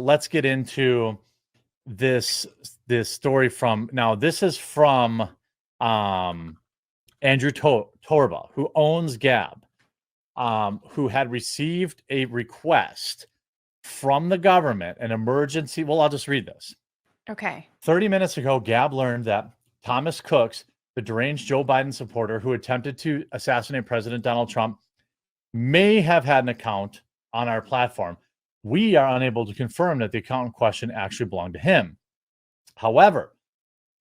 let's get into this story from now. This is from Andrew Torba, who owns Gab, who had received a request from the government, an emergency. Well, I'll just read this. Okay. 30 minutes ago, Gab learned that Thomas Cooks, the deranged Joe Biden supporter who attempted to assassinate President Donald Trump, may have had an account on our platform. We are unable to confirm that the account in question actually belonged to him. However,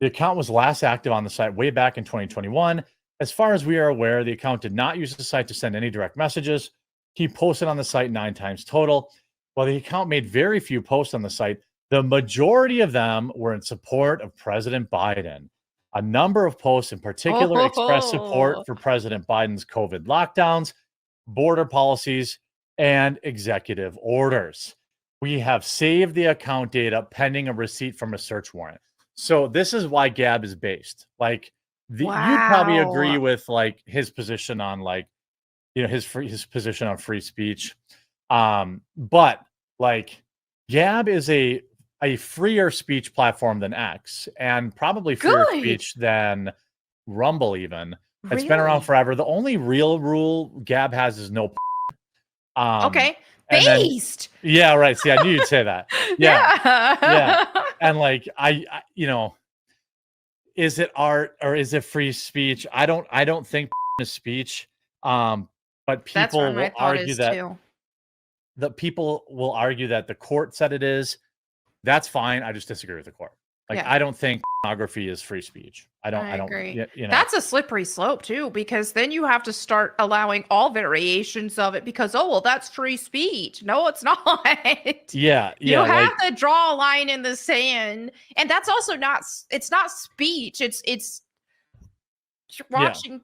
the account was last active on the site way back in 2021. As far as we are aware, the account did not use the site to send any direct messages. He posted on the site 9 times total. While the account made very few posts on the site, the majority of them were in support of President Biden. A number of posts in particular expressed support for President Biden's COVID lockdowns, border policies, and executive orders. We have saved the account data pending a receipt from a search warrant. So this is why Gab is based. Like, you'd probably agree with like his position on like, you know, his position on free speech. But like Gab is a freer speech platform than X, and probably freer speech than Rumble even. It's been around forever. The only real rule Gab has is no. Okay. Based. Then, yeah, right. See, I knew you'd say that. Yeah. And like I you know, is it art or is it free speech? I don't think is speech. But people will argue that people will argue that the court said it is. That's fine. I just disagree with the court. Like, I don't think pornography is free speech. I don't agree. You know. That's a slippery slope too, because then you have to start allowing all variations of it because, oh, well, that's free speech. No, it's not. Yeah. You have to draw a line in the sand. And that's also it's not speech. It's watching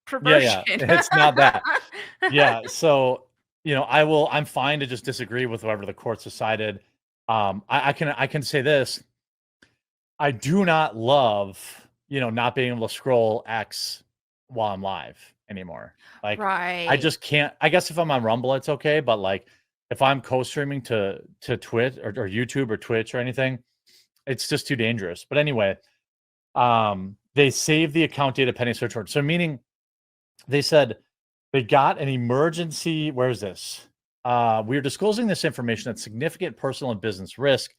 perversion. Yeah. It's not that. Yeah. So, you know, I'm fine to just disagree with whatever the court's decided. I can say this. I do not love, you know, not being able to scroll X while I'm live anymore. Like, I just can't. I guess if I'm on Rumble, it's okay. But like, if I'm co-streaming to Twitch or YouTube or Twitch or anything, it's just too dangerous. But anyway, they saved the account data pending search warrant. So meaning, they said they got an emergency. Where is this? We are disclosing this information at significant personal and business risk.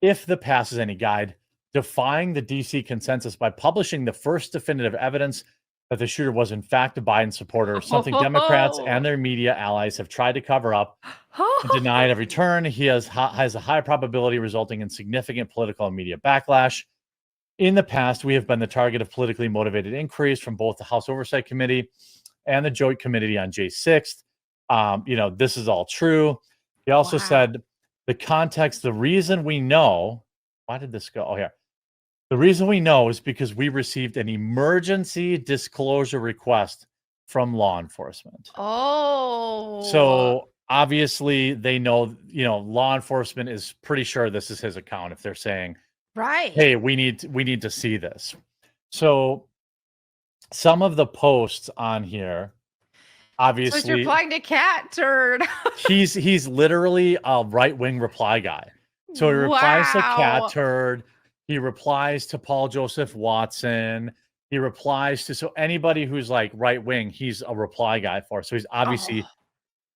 If the pass is any guide, defying the DC consensus by publishing the first definitive evidence that the shooter was in fact a Biden supporter, something Democrats and their media allies have tried to cover up and deny at every turn. He has a high probability resulting in significant political and media backlash. In the past, we have been the target of politically motivated inquiries from both the House Oversight Committee and the Joint Committee on J 6th. You know, this is all true. He also said the context, the reason we know, why did this go? Oh, here. The reason we know is because we received an emergency disclosure request from law enforcement. Oh. So obviously they know, you know, law enforcement is pretty sure this is his account if they're saying, hey, we need to see this. So some of the posts on here, obviously, so you're replying to cat turd. he's literally a right-wing reply guy. So he replies to cat turd. He replies to Paul Joseph Watson. He replies to anybody who's like right-wing, he's a reply guy for. So he's obviously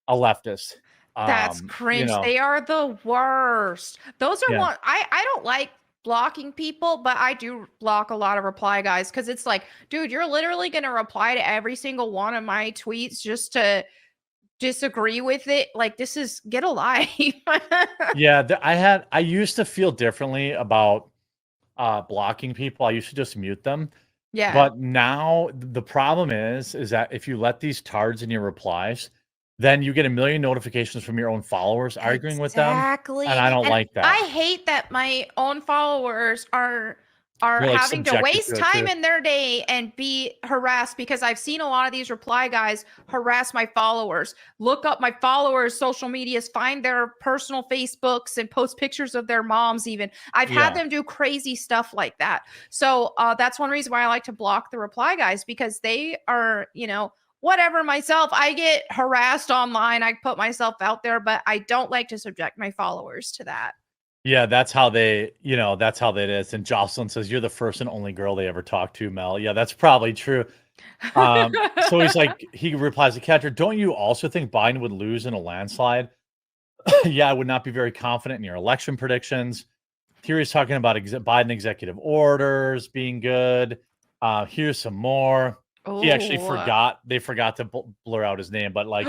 a leftist. That's cringe. You know. They are the worst. Those are one. I don't like blocking people, but I do block a lot of reply guys because it's like, dude, you're literally going to reply to every single one of my tweets just to disagree with it. Like, this is, get a life. Yeah, I used to feel differently about blocking people. I used to just mute them. Yeah. But now the problem is that if you let these tards in your replies, then you get a million notifications from your own followers arguing with them. Exactly. And I don't like that. I hate that my own followers are having to waste time in their day and be harassed because I've seen a lot of these reply guys harass my followers, look up my followers' social medias, find their personal Facebooks and post pictures of their moms even. I've had them do crazy stuff like that. So that's one reason why I like to block the reply guys because they are, you know, whatever myself. I get harassed online. I put myself out there, but I don't like to subject my followers to that. Yeah, that's how they, that's how that is. And Jocelyn says, "You're the first and only girl they ever talked to, Mel." Yeah, that's probably true. So he's like, he replies to Catcher, "Don't you also think Biden would lose in a landslide?" Yeah, I would not be very confident in your election predictions. Here's talking about Biden executive orders being good. Here's some more. He actually they forgot to blur out his name, but like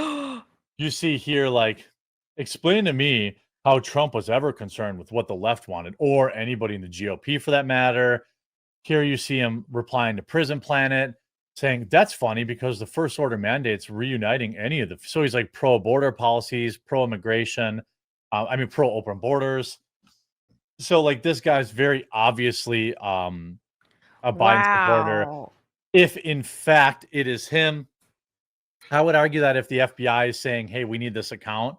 you see here, like, explain to me how Trump was ever concerned with what the left wanted, or anybody in the GOP for that matter. Here you see him replying to Prison Planet, saying that's funny because the first order mandates reuniting any of the. So he's like pro border policies, pro immigration, pro open borders. So like this guy's very obviously a Biden supporter. If in fact it is him, I would argue that if the FBI is saying, "Hey, we need this account,"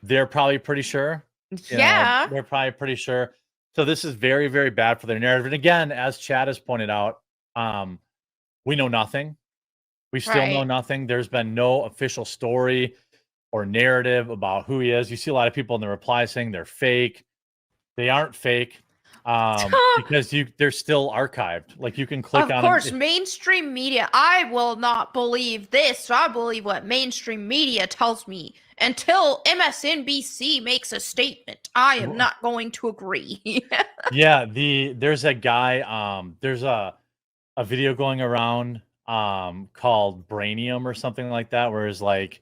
they're probably pretty sure. They're probably pretty sure. So this is very, very bad for their narrative. And again, as Chad has pointed out, we know nothing. We still know nothing. There's been no official story or narrative about who he is. You see a lot of people in the reply saying they're fake. They aren't fake. Because they're still archived. Like you can click on. Of course, mainstream media. I will not believe this. I believe what mainstream media tells me until MSNBC makes a statement. I am not going to agree. Yeah, there's a guy. There's a video going around called Brainium or something like that, where it's like,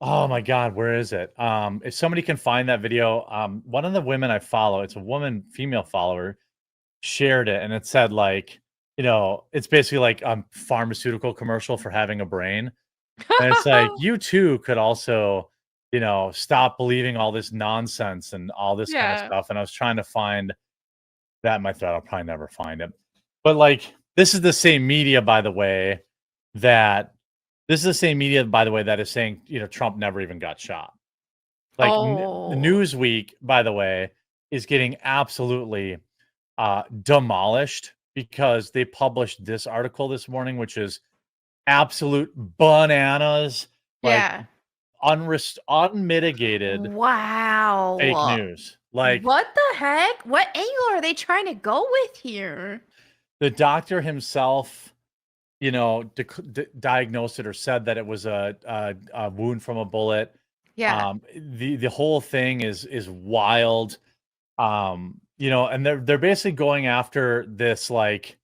oh my God, where is it? If somebody can find that video, one of the women I follow, it's a female follower, shared it, and it said like, it's basically like a pharmaceutical commercial for having a brain. And it's like, you too could also, stop believing all this nonsense and all this kind of stuff. And I was trying to find that in my thread. I'll probably never find it. But like, this is the same media, by the way, that is saying, Trump never even got shot. Like Newsweek, by the way, is getting absolutely demolished because they published this article this morning, which is absolute bananas. Like unmitigated fake news. Like, what the heck? What angle are they trying to go with here? The doctor himself, diagnosed it or said that it was a wound from a bullet. Yeah. The whole thing is wild. And they're basically going after this like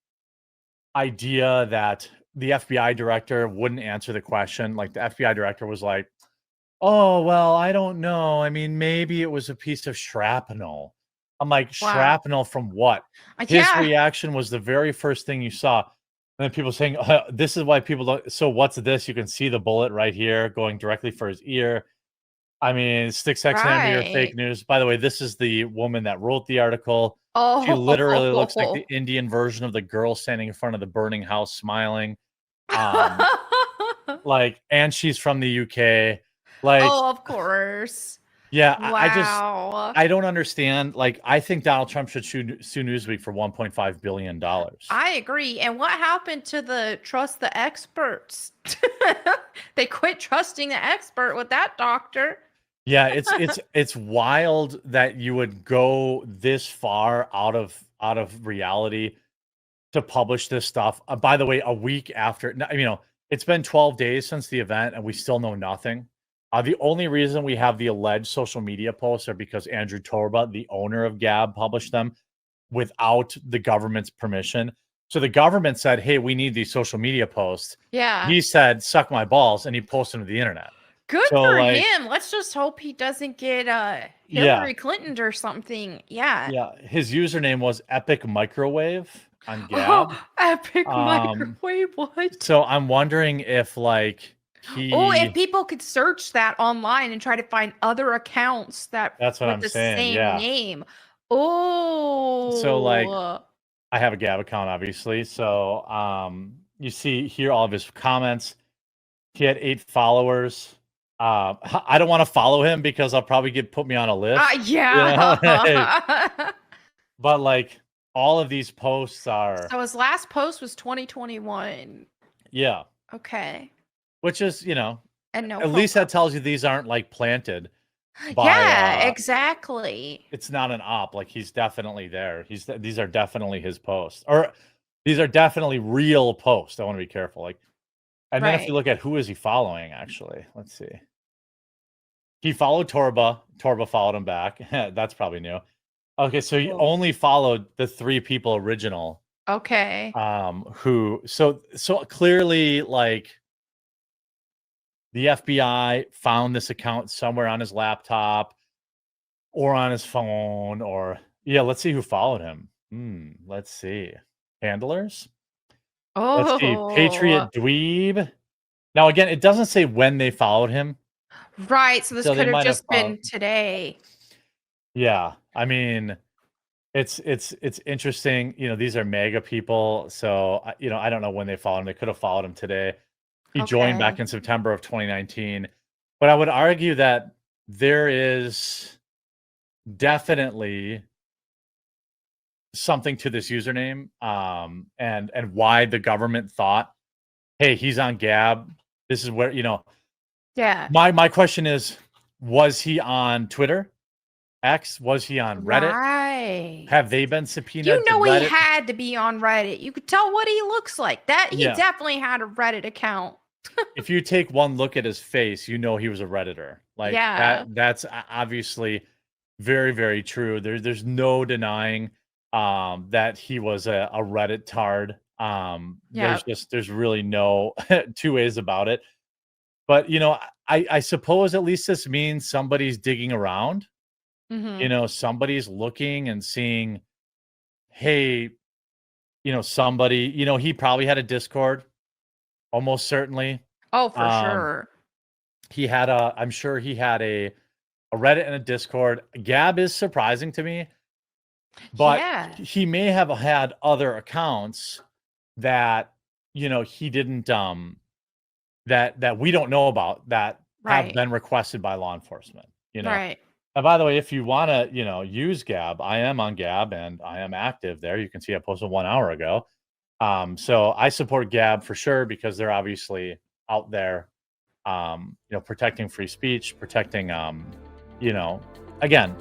idea that the FBI director wouldn't answer the question. Like the FBI director was like, "Oh, well, I don't know. I mean, maybe it was a piece of shrapnel." I'm like, shrapnel from what? His reaction was the very first thing you saw. And then people saying, this is why people don't. So what's this? You can see the bullet right here going directly for his ear. I mean, stick sex and your fake news. By the way, this is the woman that wrote the article. She literally looks like the Indian version of the girl standing in front of the burning house smiling. And she's from the UK. Like, of course. Yeah, I don't understand. Like, I think Donald Trump should sue Newsweek for $1.5 billion. I agree. And what happened to the trust the experts? They quit trusting the expert with that doctor. Yeah, it's wild that you would go this far out of reality to publish this stuff. By the way, a week after, it's been 12 days since the event, and we still know nothing. The only reason we have the alleged social media posts are because Andrew Torba, the owner of Gab, published them without the government's permission. So the government said, "Hey, we need these social media posts." Yeah. He said, "Suck my balls," and he posted them to the internet. Good for him. Let's just hope he doesn't get Hillary Clinton or something. Yeah. Yeah. His username was Epic Microwave on Gab. Epic Microwave. What? So I'm wondering if like if people could search that online and try to find other accounts that's what I'm saying. Same name. Oh. So like I have a Gab account, obviously. So you see here all of his comments. He had 8 followers. I don't want to follow him because I'll probably put me on a list. But like all of these posts are. So his last post was 2021. Yeah. Okay. which is, And no at least profile. that tells you these aren't like planted by, Yeah, exactly. it's not an op. Like he's definitely there. These are definitely his posts, or these are definitely real posts. I want to be careful. Like, and then if you Right. look at who is he following, actually, let's see. He followed Torba. Torba followed him back. That's probably new. Okay, so he Cool. only followed the 3 people original. Okay. Who so clearly like the FBI found this account somewhere on his laptop or on his phone, or yeah, let's see who followed him. Let's see. Handlers? Let's see. Oh, Patriot Dweeb. Now again, it doesn't say when they followed him, right. So this so they could have might have just followed. been today. Yeah, I mean, it's interesting. These are mega people, so I don't know when they followed him. They could have followed him today. He joined back Okay. in September of 2019, but I would argue that there is definitely something to this username, and why the government thought, hey, he's on Gab. This is where Yeah. my question is, was he on Twitter, X? Was he on Reddit? Right. Have they been You subpoenaed to know he Reddit? had to be on Reddit. You could tell what he looks like. That he Yeah. definitely had a Reddit account. If you take one look at his face, he was a Redditor. Like Yeah. that's obviously very, very true. There's no denying that he was a Reddit tard. Yeah. There's really no two ways about it. But I suppose at least this means somebody's digging around. Mm-hmm. Somebody's looking and seeing, hey, somebody, he probably had a Discord, almost certainly. Oh, for Um, sure. I'm sure he had a Reddit and a Discord. Gab is surprising to me, but Yeah. he may have had other accounts that, he didn't, that we don't know about, that have Right. been requested by law enforcement, Right. And by the way, if you want to, use Gab, I am on Gab and I am active there. You can see I posted 1 hour ago. So I support Gab for sure because they're obviously out there, protecting free speech, protecting, again,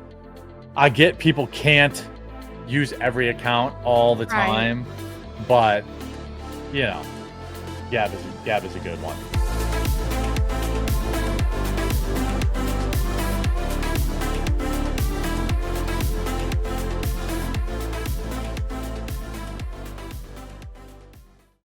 I get people can't use every account all the Right. time, but Gab is a good one.